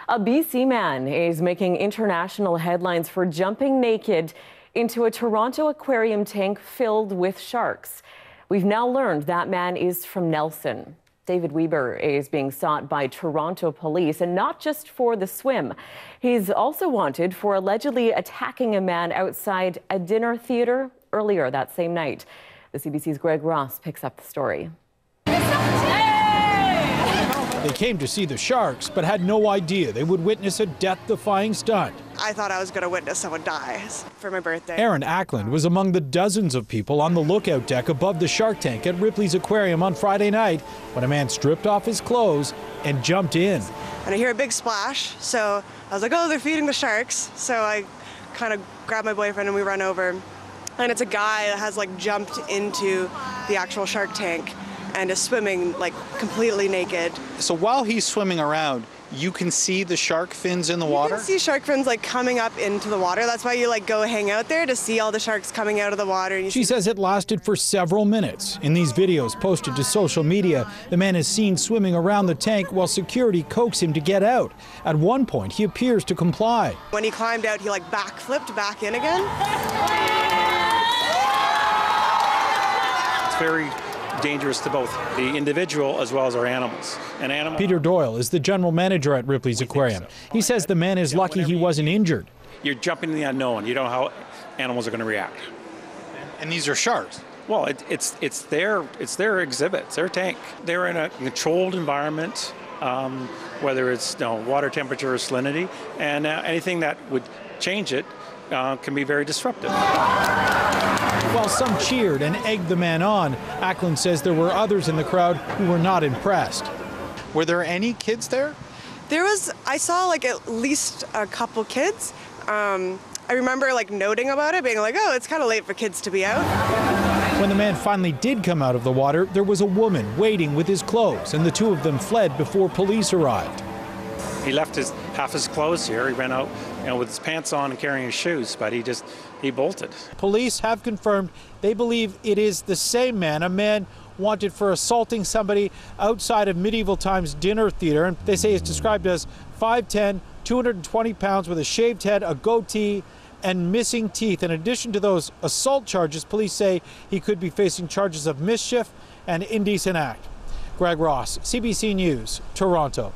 A BC man is making international headlines for jumping naked into a Toronto aquarium tank filled with sharks. We've now learned that man is from Nelson. David Weber is being sought by Toronto police, and not just for the swim. He's also wanted for allegedly attacking a man outside a dinner theater earlier that same night. The CBC's Greg Ross picks up the story. They came to see the sharks, but had no idea they would witness a death-defying stunt. I thought I was going to witness someone die for my birthday. Aaron Ackland was among the dozens of people on the lookout deck above the shark tank at Ripley's Aquarium on Friday night when a man stripped off his clothes and jumped in. And I hear a big splash, so I was like, oh, they're feeding the sharks. So I kind of grabbed my boyfriend and we run over. And it's a guy that has jumped into the actual shark tank and is swimming completely naked. So while he's swimming around, you can see the shark fins in the water? You can see shark fins coming up into the water. That's why you go hang out there to see all the sharks coming out of the water. She says it lasted for several minutes. In these videos posted to social media, the man is seen swimming around the tank while security coax him to get out. At one point, he appears to comply. When he climbed out, he backflipped back in again. It's very dangerous to both the individual as well as our animals. Peter Doyle is the general manager at Ripley's Aquarium. He says the man is lucky he wasn't injured. You're jumping in the unknown. You don't know how animals are going to react. And these are sharks? Well, it's their exhibit, it's their tank. They're in a controlled environment, whether it's water temperature or salinity, and anything that would change it can be very disruptive. While some cheered and egged the man on, Ackland says there were others in the crowd who were not impressed. Were there any kids there? I saw at least a couple kids. I remember noting about it, being oh, it's kind of late for kids to be out. When the man finally did come out of the water, there was a woman waiting with his clothes, and the two of them fled before police arrived. He left half his clothes here. He ran out with his pants on and carrying his shoes, but he bolted. Police have confirmed they believe it is the same man, a man wanted for assaulting somebody outside of Medieval Times dinner theater. And they say he's described as 5'10", 220 pounds with a shaved head, a goatee, and missing teeth. In addition to those assault charges, police say he could be facing charges of mischief and indecent act. Greg Ross, CBC News, Toronto.